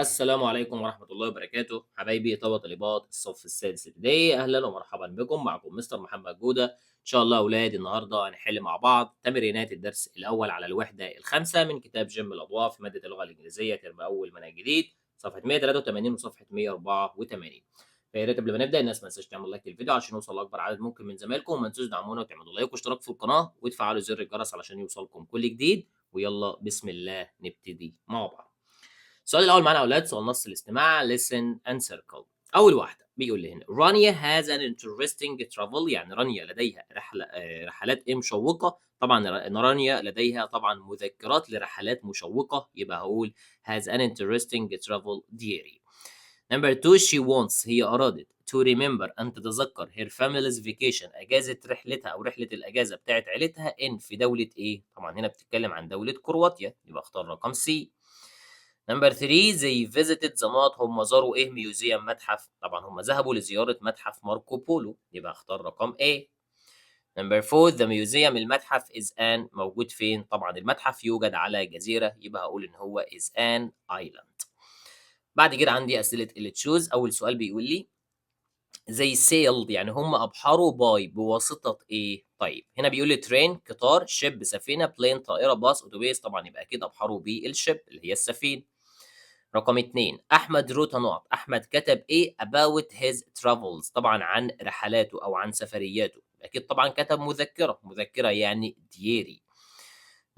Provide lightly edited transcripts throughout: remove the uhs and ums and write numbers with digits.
السلام عليكم ورحمة الله وبركاته، حبايبي طلبة طالبات الصف السادس ابتدائي، أهلا ومرحبا بكم. معكم مستر محمد جودة. إن شاء الله أولاد النهاردة هنحل مع بعض تمرينات الدرس الأول على الوحدة الخامسة من كتاب جيم الأضواء في مادة اللغة الإنجليزية ترم أول منهج جديد، صفحة 183 وصفحة 184. فيا ريت قبل ما نبدأ الناس ما تنساش تعمل لايك للفيديو عشان يوصل لأكبر عدد ممكن من زمايلكم، وما تنسوش تدعمونا وتعملوا لايك واشتراك في القناة وتفعلوا زر الجرس علشان يوصلكم كل جديد. ويلا بسم الله نبتدي مع بعض. السؤال الأول معانا يا أولاد سؤال نص الاستماع listen and circle. أول واحدة بيقول لي هنا رانيا has an interesting travel، يعني رانيا لديها رحلات إيه مشوقة. طبعا رانيا لديها طبعا مذكرات لرحلات مشوقة، يبقى هقول has an interesting travel diary. Number two she wants، هي أرادت to remember أن تتذكر her family's vacation، أجازة رحلتها أو رحلة الأجازة بتاعت عيلتها in في دولة إيه؟ طبعا هنا بتتكلم عن دولة كرواتيا، يبقى اختار رقم سي. نمبر 3 they visited the مات، هم زاروا ايه ميوزيوم متحف، طبعا هم ذهبوا لزيارة متحف ماركو بولو، يبقى اختار رقم A. نمبر 4 the museum، المتحف is an موجود فين، طبعا المتحف يوجد على جزيرة، يبقى هقول ان هو is an island. بعد كده عندي أسئلة اللي تشوز. أول سؤال بيقول لي they sailed، يعني هم أبحروا باي بواسطة إيه؟ طيب هنا بيقول لي train قطار، ship سفينة، plane طائرة، باص أتوبيس، طبعا يبقى أكيد أبحروا بالشيب اللي هي السفينة. رقم 2 أحمد wrote a note، أحمد كتب إيه about his travels، طبعًا عن رحلاته أو عن سفرياته، أكيد طبعًا كتب مذكرة، مذكرة يعني diary.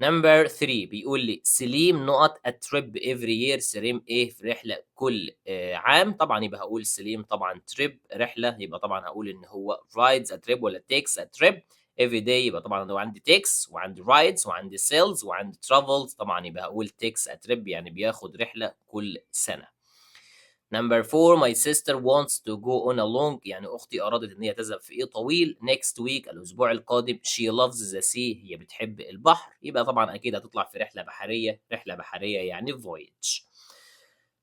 نمبر 3 بيقول لي سليم نقط a trip every year، سليم إيه في رحلة كل عام، طبعًا يبقى هاقول سليم طبعًا trip رحلة، يبقى طبعًا هاقول إن هو rides a trip والّا takes a trip every day، يبقى طبعًا هو عندي takes وعندي rides وعندي sails وعندي travels، طبعًا يبقى هاقول takes a trip يعني بياخد رحلة كل سنة. Number 4 my sister wants to go on a long، يعني أختي أرادت إن هي تذهب في إيه طويل next week الأسبوع القادم. she loves the sea، هي بتحب البحر، يبقى طبعًا أكيد هتطلع في رحلة بحرية، رحلة بحرية يعني voyage.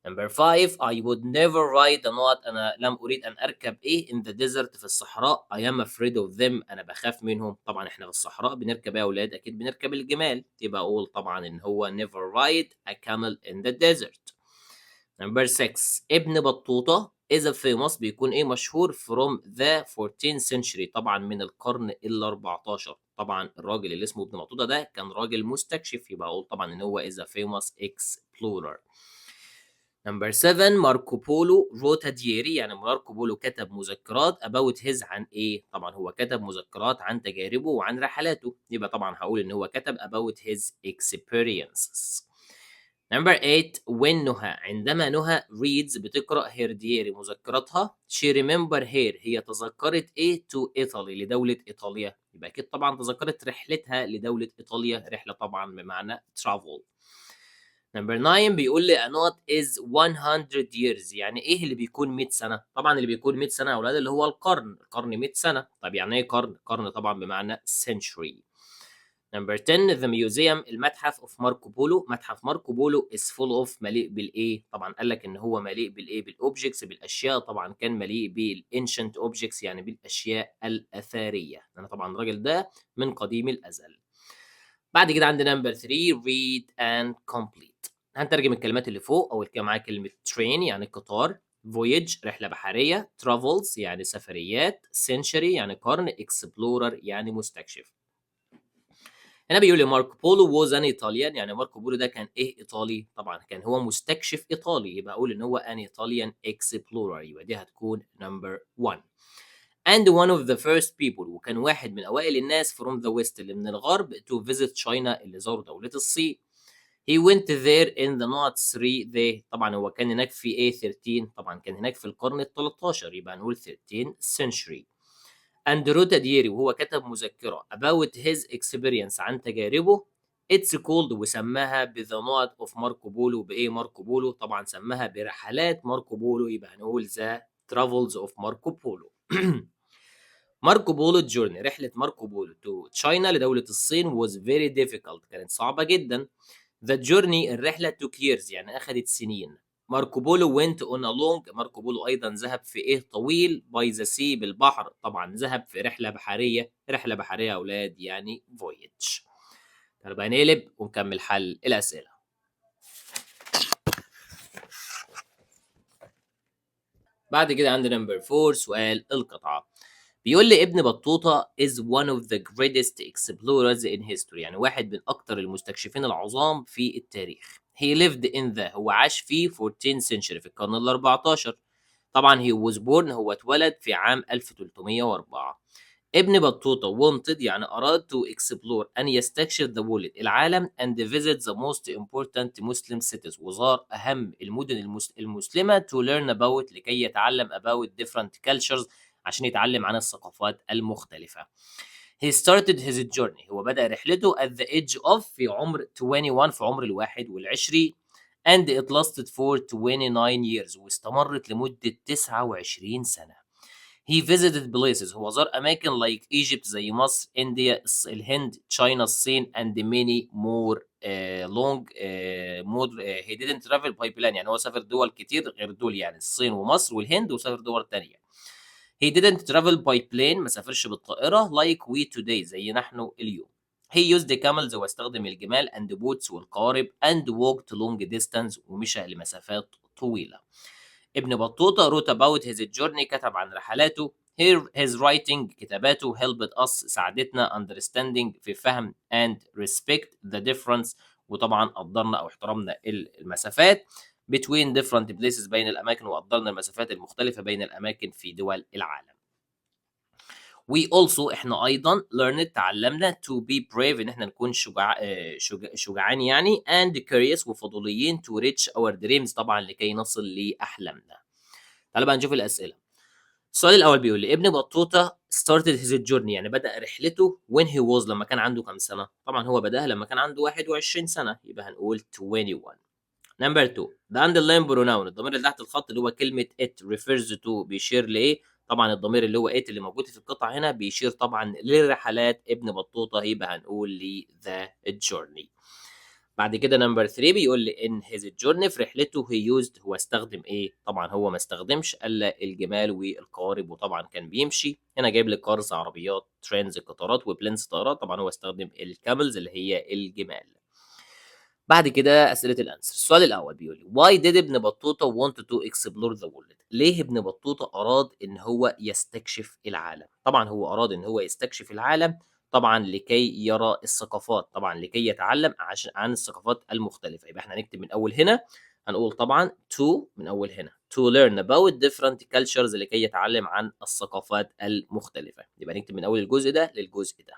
Number 5 I would never ride a not، أنا لم أريد أن أركب إيه in the desert في الصحراء. I am afraid of them، أنا باخاف منهم، طبعًا إحنا في الصحراء بنركب إيه يا أولاد؟ أكيد بنركب الجمال، يبقى أقول طبعًا إن هو never ride a camel in the desert. نمبر 6 ابن بطوطة is a famous، بيكون إيه مشهور from the 14th century، طبعًا من القرن ال14، طبعًا الراجل اللي اسمه ابن بطوطة ده كان راجل مستكشف، يبقى أقول طبعًا إن هو is a famous explorer. نمبر 7 ماركو بولو wrote a diary، يعني ماركو بولو كتب مذكرات about his عن إيه؟ طبعًا هو كتب مذكرات عن تجاربه وعن رحلاته، يبقى طبعًا هاقول إن هو كتب about his experiences. نمبر 8 when نهى، عندما نهى reads بتقرأ her diary مذكراتها she remember her، هي تذكرت إيه to Italy لدولة إيطاليا، يبقى أكيد طبعًا تذكرت رحلتها لدولة إيطاليا، رحلة طبعًا بمعنى travel. نمبر 9 بيقول لي a knot is 100 years، يعني إيه اللي بيكون 100 سنة؟ طبعًا اللي بيكون 100 سنة يا أولاد اللي هو القرن، القرن 100 سنة، طب يعني إيه قرن؟ قرن طبعًا بمعنى century. نمبر 10 the museum، المتحف of ماركو بولو، متحف ماركو بولو is full of مليء بالإيه؟ طبعًا قال لك إن هو مليء بالإيه؟ بالobjects بالأشياء، طبعًا كان مليء بالancient objects يعني بالأشياء الأثرية، لأن طبعًا الراجل ده من قديم الأزل. بعد كده عندي نمبر 3 read and complete. هنترجم الكلمات اللي فوق. أول كلمة معايا كلمة train يعني قطار، voyage رحلة بحرية، travels يعني سفريات، century يعني قرن، explorer يعني مستكشف. هنا بيقول لي ماركو بولو was an Italian، يعني ماركو بولو ده كان إيه إيطالي؟ طبعًا كان هو مستكشف إيطالي، يبقى أقول إن هو an Italian explorer، يبقى دي هتكون number 1. and one of the first people، وكان واحد من أوائل الناس from the west اللي من الغرب to visit China اللي زاروا دولة الصين. he went there in the not 3 they، طبعًا هو كان هناك في إيه 13، طبعًا كان هناك في القرن ال13، يبقى هنقول 13th century. and wrote a diary، وهو كتب مذكرة about his experience عن تجاربه. it's called، وسماها ب the not of ماركو بولو، بإيه ماركو بولو؟ طبعًا سماها برحلات ماركو بولو، يبقى هنقول the travels of ماركو بولو. ماركو بولو journey، رحلة ماركو بولو to China لدولة الصين was very difficult، كانت صعبة جدًا. the journey الرحلة took years يعني أخدت سنين. ماركو بولو went on a long، ماركو بولو أيضًا ذهب في إيه طويل by the sea بالبحر، طبعًا ذهب في رحلة بحرية، رحلة بحرية يا أولاد يعني voyage. تعالوا بقى نقلب ونكمل حل الأسئلة. بعد كده عندي نمبر 4 سؤال القطعة. بيقول لي ابن بطوطة is one of the greatest explorers in history، يعني واحد من أكتر المستكشفين العظام في التاريخ. He lived in the، هو عاش في 14th century، في القرن ال 14. طبعا he was born، هو اتولد في عام 1304. ابن بطوطة wanted يعني أراد to explore أن يستكشف the world العالم and visit the most important Muslim cities، وزار أهم المدن المسلمة to learn about لكي يتعلم about different cultures، عشان يتعلم عن الثقافات المختلفة. He started his journey، هو بدأ رحلته at the age of، في عمر 21، في عمر ال21، and it lasted for 29 years، واستمرت لمدة 29 سنة. He visited places، هو زار أماكن like Egypt زي مصر، إنديا، الهند، China، الصين and many more long more he didn't travel by plane، يعني هو سافر دول كتير غير دول، يعني الصين ومصر والهند، وسافر دول تانية. He didn't travel by plane، ما سافرش بالطائرة like we today، زي نحن اليوم. He used the camels، هو استخدم الجمال and boats والقوارب and walked long distance، ومشى لمسافات طويلة. ابن بطوطة wrote about his journey، كتب عن رحلاته. His writing، كتاباته helped us، ساعدتنا understanding، في فهم and respect the difference، وطبعا قدرنا أو احترمنا المسافات between different places، بين الأماكن، وقدرنا المسافات المختلفة بين الأماكن في دول العالم. We also، احنا ايضا learned، تعلمنا to be brave، ان احنا نكون شجعان يعني and curious، وفضوليين to reach our dreams، طبعا لكي نصل لأحلامنا. تعالوا بقى نشوف الأسئلة. السؤال الأول بيقول لي ابن بطوطة started his journey، يعني بدأ رحلته when he was، لما كان عنده كام سنة؟ طبعا هو بدأها لما كان عنده 21 سنة، يبقى هنقول 21. نمبر 2 ده underline pronoun، الضمير اللي تحت الخط اللي هو كلمة it refers to، بيشير لإيه؟ طبعا الضمير اللي هو it اللي موجود في القطعة هنا بيشير طبعا لرحلات ابن بطوطة، يبقى هنقول ل the journey. بعد كده نمبر 3 بيقول لي in his journey، في رحلته he used، هو استخدم ايه؟ طبعا هو ما استخدمش الا الجمال والقوارب، وطبعا كان بيمشي. هنا جايب لي كارز عربيات، ترينز قطارات، وبلينز طيارات، طبعا هو استخدم الكاملز اللي هي الجمال. بعد كده أسئلة الأنسر. السؤال الأول بيقول لي why did ابن بطوطة want to explore the world، ليه ابن بطوطة أراد إن هو يستكشف العالم؟ طبعا هو أراد إن هو يستكشف العالم طبعا لكي يرى الثقافات، طبعا لكي يتعلم عن الثقافات المختلفة. يبقى احنا هنكتب من أول هنا، هنقول طبعا to، من أول هنا to learn about different cultures، لكي يتعلم عن الثقافات المختلفة. يبقى نكتب من أول الجزء ده للجزء ده.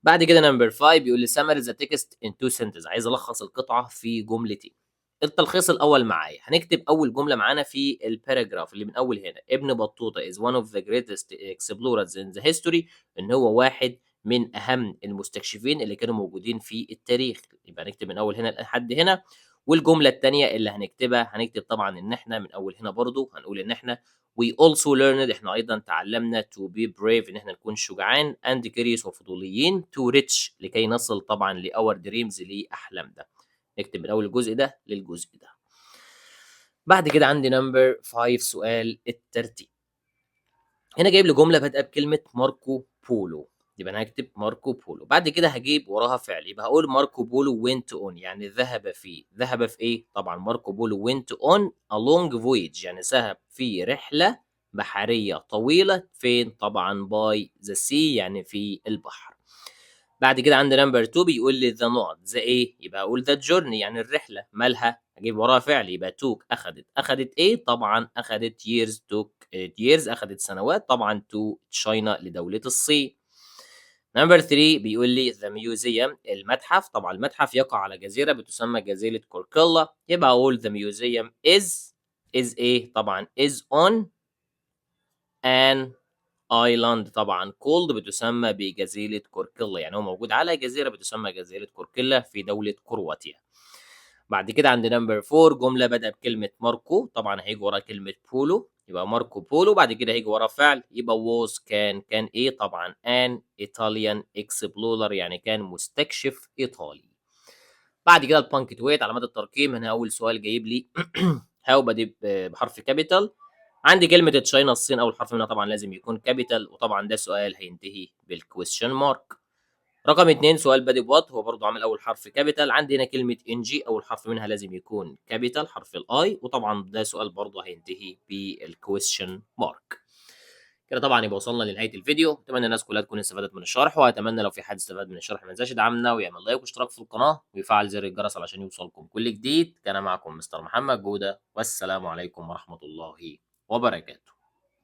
بعد كده نمبر 5 بيقول لي summarize the text in two sentences، عايز الخص القطعه في جملتين. التلخيص الاول معايا، هنكتب اول جمله معانا في الباراجراف اللي من اول هنا. ابن بطوطه is one of the greatest explorers in the history، ان هو واحد من اهم المستكشفين اللي كانوا موجودين في التاريخ. يبقى هنكتب من اول هنا لحد هنا. والجمله الثانيه اللي هنكتبها، هنكتب طبعا ان احنا من اول هنا برضو هنقول ان احنا we also learned، احنا ايضا تعلمنا to be brave، ان احنا نكون شجعان and curious، وفضوليين to reach، لكي نصل طبعا ل our dreams، لاحلامنا. نكتب من اول الجزء ده للجزء ده. بعد كده عندي نمبر 5 سؤال الترتيب. هنا جايب لي جمله بادئه بكلمه ماركو بولو، يبقى انا هكتب ماركو بولو. بعد كده هجيب وراها فعل، يبقى هقول ماركو بولو went on، يعني ذهب في. ذهب في ايه؟ طبعا ماركو بولو went on a long voyage، يعني ذهب في رحله بحريه طويله. فين؟ طبعا by the sea، يعني في البحر. بعد كده عندي نمبر 2 بيقول لي ذا نوت، ذا ايه؟ يبقى اقول ذا جورني، يعني الرحله. مالها؟ اجيب وراها فعل، يبقى توك اخذت. اخذت ايه؟ طبعا اخذت years، توك years اخذت سنوات، طبعا تو تشاينا لدوله الصين. نمبر 3 بيقول لي ذا ميوزيوم، المتحف. طبعا المتحف يقع على جزيره بتسمى جزيره كوركيلا، يبقى اقول ذا ميوزيوم is ايه؟ طبعا is on an ايلاند، طبعا كولد بتسمى بجزيرة كوركيلا، يعني هو موجود على جزيرة بتسمى جزيرة كوركيلا في دولة كرواتيا. بعد كده عند نمبر 4 جملة بدأ بكلمة ماركو، طبعا هيجي ورا كلمة بولو، يبقى ماركو بولو. بعد كده هيجي ورا فعل، يبقى was، كان ايه؟ طبعا an Italian explorer، يعني كان مستكشف ايطالي. بعد كده البانكتويت، علامات الترقيم. هنا اول سؤال جايب لي هاو بدي بحرف كابيتال. عندي كلمة تشاينا الصين، أول حرف منها طبعا لازم يكون كابيتال، وطبعا ده سؤال هينتهي بالكويستشن مارك. رقم 2 سؤال بادئ بwhat هو برضه عامل أول حرف capital، عندي هنا كلمة NG أول حرف منها لازم يكون capital حرف الI، وطبعًا ده سؤال برضه هينتهي بالquestion mark. كده طبعًا يبقى وصلنا لنهاية الفيديو، أتمنى الناس كلها تكون استفادت من الشرح، وأتمنى لو في حد استفاد من الشرح ما ينساش يدعمنا ويعمل لايك واشتراك في القناة ويفعل زر الجرس علشان يوصلكم كل جديد. كان معكم مستر محمد جودة، والسلام عليكم ورحمة الله وبركاته.